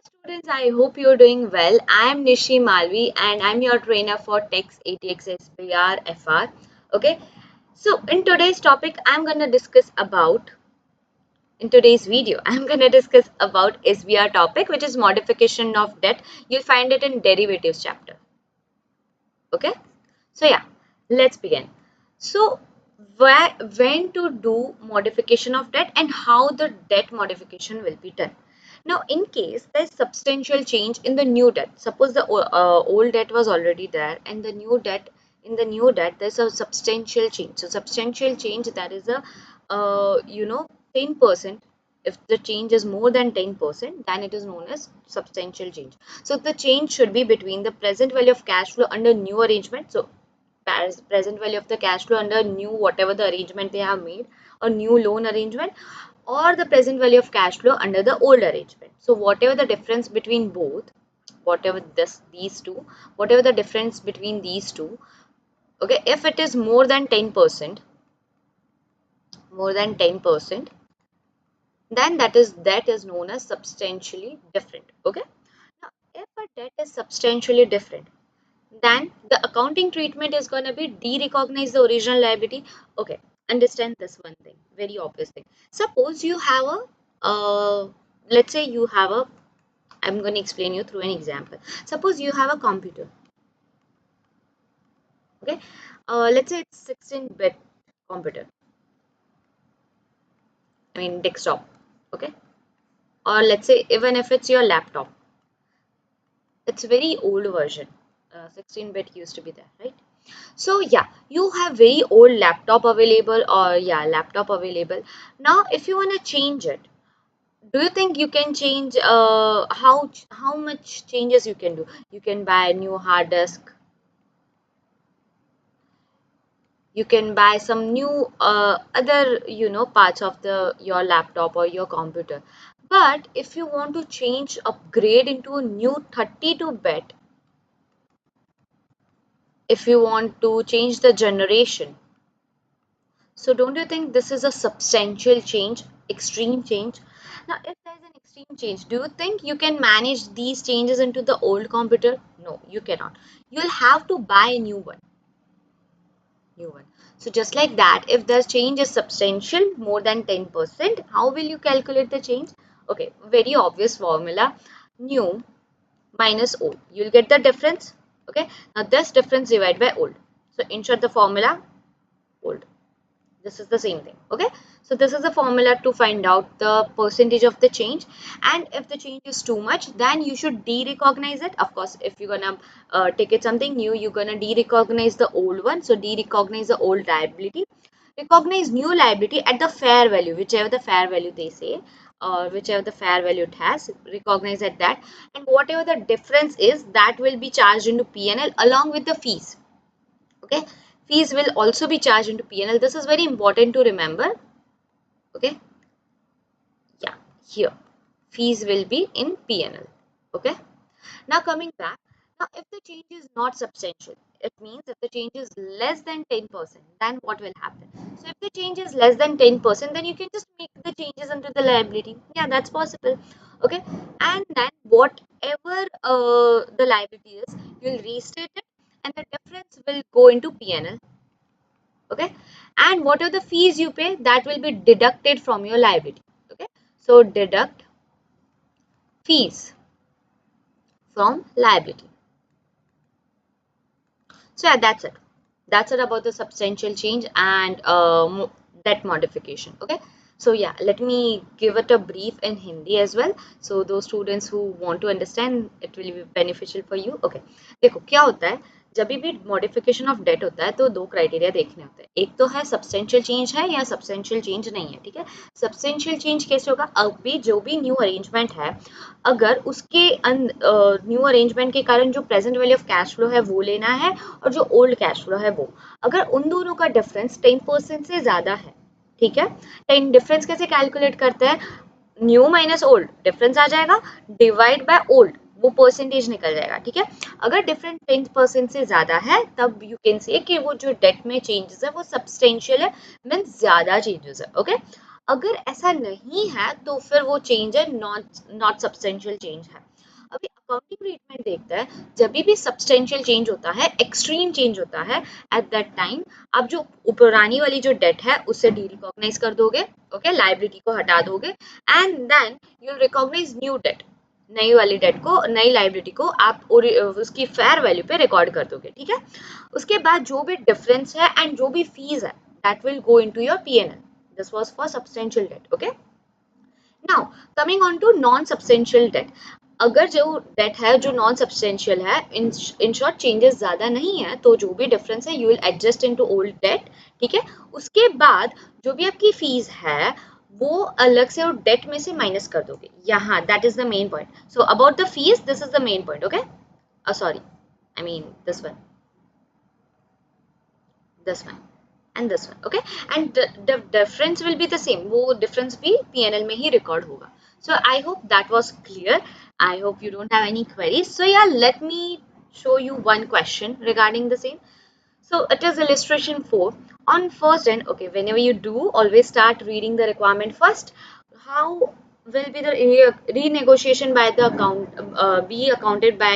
Students, I hope you're doing well. I'm Nishi Malvi and I'm your trainer for Tex ATX SPR FR. Okay, so in today's topic, in today's video, I'm gonna discuss about SBR topic, which is modification of debt. You'll find it in derivatives chapter. Okay, so yeah, let's begin. So, when to do modification of debt and how the debt modification will be done. Now, in case there's substantial change in the new debt, suppose the old debt was already there, and the new debt there's a substantial change. So, substantial change, that is a 10%. If the change is more than 10%, then it is known as substantial change. So the change should be between the present value of cash flow under new arrangement. So present value of the cash flow under new whatever the arrangement they have made, or new loan arrangement, or the present value of cash flow under the old arrangement. So whatever the difference between both, whatever this these two, whatever the difference between these two, okay, if it is more than 10%, then that is known as substantially different. Okay, now if a debt is substantially different, then the accounting treatment is going to be de-recognize the original liability. Okay, understand this one thing, very obvious thing. Suppose you have a let's say you have a I'm going to explain you through an example. Suppose you have a computer. Okay, let's say it's 16-bit computer, I mean desktop. Okay, or let's say even if it's your laptop, it's a very old version. 16-bit used to be there, right? So yeah, you have very old laptop available, or yeah, laptop available. Now, if you want to change it, do you think you can change? How much changes you can do? You can buy a new hard disk. You can buy some new other parts of the your laptop or your computer. But if you want to change upgrade into a new 32-bit, if you want to change the generation, so don't you think this is a substantial change, extreme change? Now, if there's an extreme change, do you think you can manage these changes into the old computer? No, you cannot. You'll have to buy a new one. New one. So just like that, if the change is substantial, more than 10%, how will you calculate the change? Okay, very obvious formula. New minus old. You'll get the difference. Okay, now this difference divided by old. So insert the formula old. This is the same thing. Okay, so this is the formula to find out the percentage of the change, and if the change is too much, then you should de-recognize it. Of course, if you're gonna take it something new, you're gonna de-recognize the old one. So de-recognize the old liability, recognize new liability at the fair value, whichever the fair value they say, or whichever the fair value it has, recognize at that, and whatever the difference is, that will be charged into P&L along with the fees. Okay, fees will also be charged into P&L. This is very important to remember. Okay, yeah, here fees will be in P&L. Okay, now coming back, now if the change is not substantial, it means if the change is less than 10%, then what will happen? So if the change is less than 10%, then you can just make the changes under the liability. Yeah, that's possible. Okay, and then whatever the liability is, you'll restate it, and the difference will go into P&L. Okay, and what are the fees you pay, that will be deducted from your liability. Okay, so deduct fees from liability. So yeah, that's it about the substantial change and debt modification. Okay, so yeah, let me give it a brief in Hindi as well, so those students who want to understand, it will be beneficial for you. Okay, देखो क्या होता है, जब भी modification of date होता है तो दो क्राइटेरिया देखने होते हैं, एक तो है सब्सटेंशियल चेंज है या सब्सटेंशियल चेंज नहीं है. ठीक है, सब्सटेंशियल चेंज कैसे होगा, अभी जो भी न्यू अरेंजमेंट है, अगर उसके न्यू अरेंजमेंट के कारण जो present value of cash flow है वो लेना है, और जो ओल्ड कैश फ्लो है वो, अगर उन दोनों का डिफरेंस 10% से ज़्यादा है. ठीक है, 10 डिफरेंस कैसे कैलकुलेट करते हैं, न्यू माइनस ओल्ड डिफरेंस आ जाएगा, डिवाइड बाय ओल्ड, वो परसेंटेज निकल जाएगा. ठीक है, अगर डिफरेंस 10% से ज़्यादा है, तब यू कैन से कि वो जो डेट में चेंजेस है वो सब्सटेंशियल है, मीन्स ज़्यादा चेंजेस है. ओके, अगर ऐसा नहीं है तो फिर वो चेंज है नॉट सब्सटेंशियल चेंज है. अभी अकाउंटिंग ट्रीटमेंट देखते हैं, जब भी सब्सटेंशियल चेंज होता है, एक्सट्रीम चेंज होता है, एट दैट टाइम आप जो पुरानी वाली जो डेट है उससे डी रिकॉग्नाइज कर दोगे, ओके, लाइबिलिटी को हटा दोगे, and then you recognise new debt, नई वाली डेट को, नई लाइबिलिटी को आप उसकी फेयर वैल्यू पे रिकॉर्ड कर दोगे, ठीक है। उसके बाद जो भी डिफरेंस है एंड जो भी फीस है, that will go into your PNL. This was for substantial debt, okay. Now coming on to non substantial debt, अगर जो डेट है जो नॉन सब्सटेंशियल है, इन शॉर्ट चेंजेस ज्यादा नहीं है, तो जो भी डिफरेंस है you will adjust into old debt, ठीक है। उसके बाद जो भी आपकी फीस है वो अलग से डेट में से माइनस कर दोगे, यहाँ that is the main point. So about the fees, this is the main point, okay. Sorry, I mean this one and this one, okay, and the difference will be the same, वो difference भी PNL में ही record होगा। So I hope that was clear. I hope you don't have any queries. So yeah, let me show you one question regarding the same. So it is illustration 4. On first end, okay, whenever you do, always start reading the requirement first. How will be the renegotiation by the account be accounted by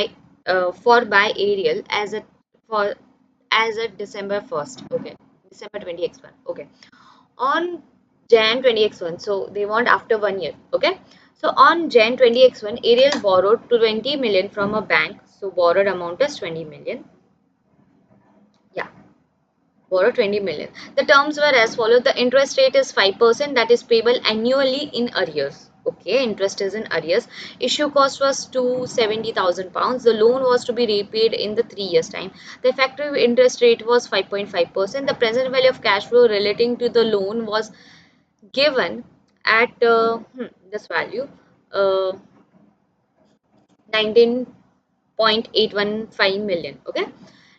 for by Ariel as a for as a December 1st, okay, December 20x1, okay, on Jan 20x1. So they want after 1 year, okay. So on Jan 20x1, Ariel borrowed 20 million from a bank. So borrowed amount is 20 million. Yeah, borrow 20 million. The terms were as follows. The interest rate is 5%, that is payable annually in arrears. Okay, interest is in arrears. Issue cost was £270,000. The loan was to be repaid in the 3 years time. The effective interest rate was 5.5%. The present value of cash flow relating to the loan was given at this value, uh, 19.815 million, okay.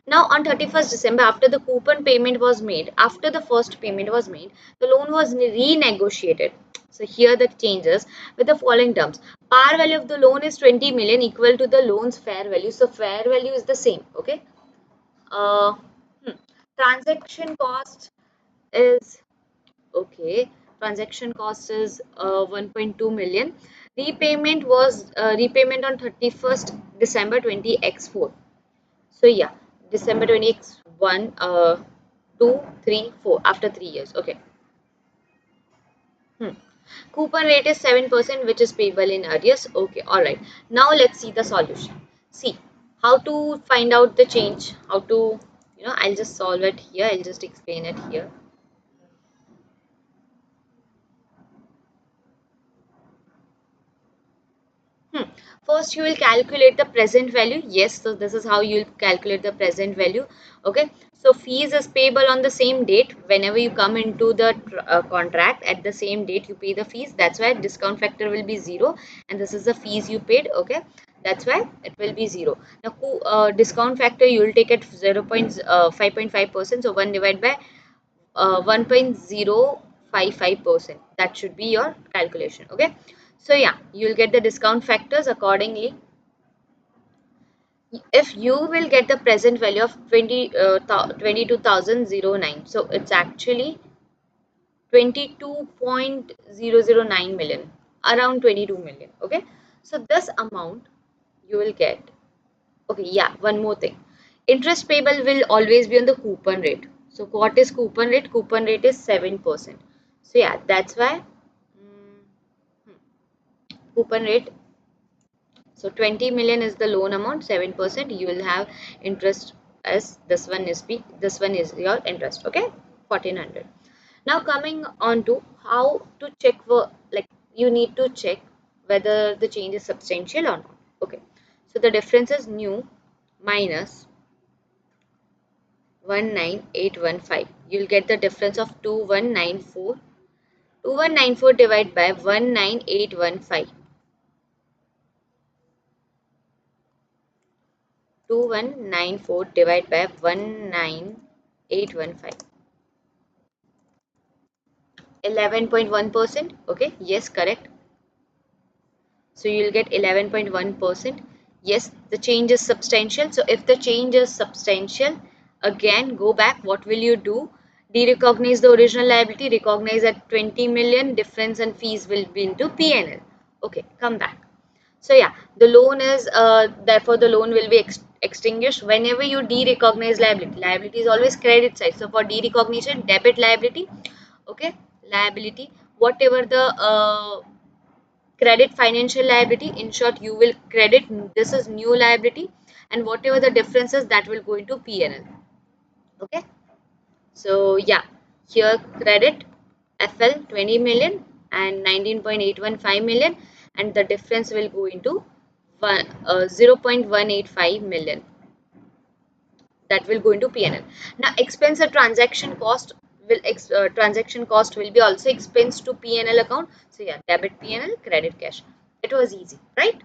Now on 31st December, after the coupon payment was made, after the first payment was made, the loan was renegotiated. So here the changes with the following terms. Par value of the loan is 20 million, equal to the loan's fair value. So fair value is the same, okay. uh, hmm. Transaction cost is, okay, transaction cost is 1.2 million. Repayment was repayment on 31st December 20x4. So yeah, December 20x1, 2, 3, 4, after 3 years. Okay. Coupon rate is 7%, which is payable in arrears. Okay, alright. Now let's see the solution. See how to find out the change. How to, I'll just solve it here. I'll just explain it here. First, you will calculate the present value. Yes, so this is how you will calculate the present value. Okay, so fees is payable on the same date. Whenever you come into the contract, at the same date you pay the fees. That's why discount factor will be 0, and this is the fees you paid. Okay, that's why it will be 0. Now, discount factor you will take at 0.5.5%. So 1 divided by 1.055%. That should be your calculation. Okay, so yeah, you will get the discount factors accordingly. If you will get the present value of 22,009, so it's actually 22.009 million, around 22 million. Okay, so this amount you will get. Okay, yeah, one more thing. Interest payable will always be on the coupon rate. So what is coupon rate? Coupon rate is 7%. So yeah, that's why coupon rate. So 20 million is the loan amount, 7%. You will have interest as this one is this one is your interest. Okay, 1400. Now coming on to how to check for, like, you need to check whether the change is substantial or not. Okay, so the difference is new minus 19815. You'll get the difference of 2194. 2194 divided by 19815. 2194 divided by 19815. 11.1%. Okay, yes, correct. So you'll get 11.1%. Yes, the change is substantial. So if the change is substantial, again go back. What will you do? De-recognize the original liability, recognize that 20 million difference and fees will be into P&L. Okay, come back. So yeah, the loan is therefore the loan will be extinguished whenever you derecognize liability. Liability is always credit side. So for derecognition, debit liability, okay, liability, whatever the credit financial liability, in short, you will credit this is new liability, and whatever the differences that will go into P&L. Okay. So yeah, here credit FL 20 million and 19.815 million, and the difference will go into 0.185 million, that will go into P&L. Now expense or transaction cost will be also expense to P&L account. So yeah, debit P&L, credit cash. It was easy, right?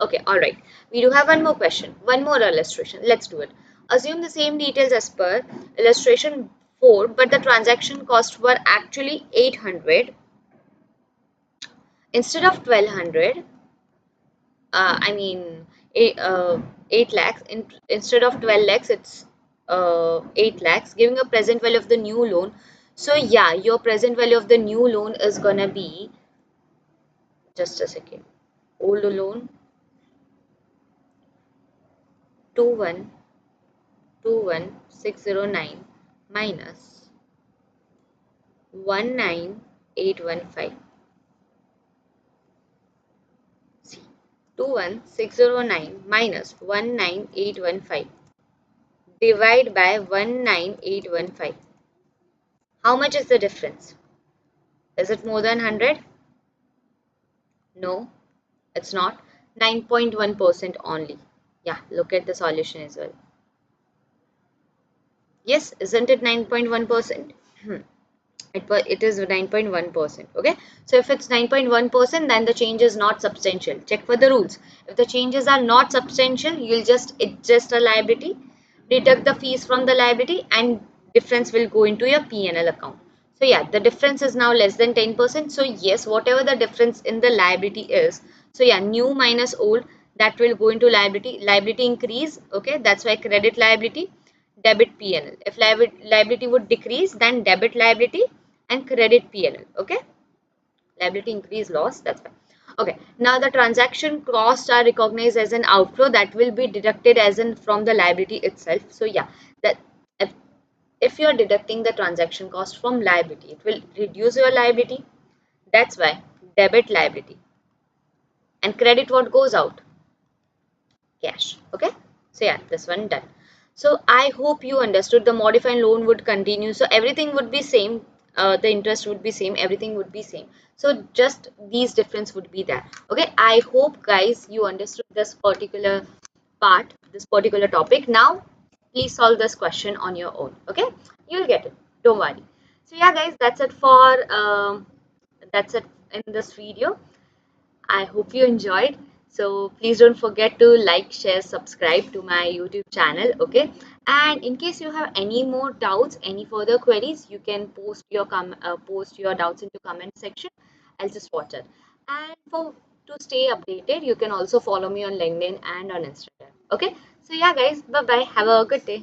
Okay, all right. We do have one more question, one more illustration. Let's do it. Assume the same details as per illustration 4, but the transaction costs were actually 800 instead of 1200. I mean, 8 lakhs. Instead of 12 lakhs, it's 8 lakhs, giving a present value of the new loan. So yeah, your present value of the new loan is gonna be, just a second, old loan 2121609 minus 19815. See, 21609 minus 19815 divide by 19815. How much is the difference? Is it more than 100? No, it's not. 9.1% only. Yeah, look at the solution as well. Yes, isn't it 9.1%? It is 9.1%. Okay, so if it's 9.1%, then the change is not substantial. Check for the rules. If the changes are not substantial, you'll just adjust a liability, deduct the fees from the liability, and difference will go into your P&L account. So yeah, the difference is now less than 10%. So yes, whatever the difference in the liability is, so yeah, new minus old, that will go into liability. Liability increase, okay, that's why credit liability, debit P&L. If liability would decrease, then debit liability and credit P&L. Okay, liability increase loss, that's fine. Okay, now the transaction costs are recognized as an outflow that will be deducted as in from the liability itself. So yeah, that if, if you are deducting the transaction cost from liability, it will reduce your liability. That's why debit liability, and credit what goes out, cash. Okay, so yeah, this one done. So I hope you understood. The modifying loan would continue, so everything would be same, the interest would be same, everything would be same, so just these difference would be there. Okay, I hope guys you understood this particular part, this particular topic. Now please solve this question on your own. Okay, you'll get it, don't worry. So yeah guys, that's it for that's it in this video. I hope you enjoyed. So please don't forget to like, share, subscribe to my YouTube channel. Okay. And in case you have any more doubts, any further queries, you can post your doubts into comment section. I'll just watch it. And for to stay updated, you can also follow me on LinkedIn and on Instagram. Okay. So yeah, guys. Bye bye. Have a good day.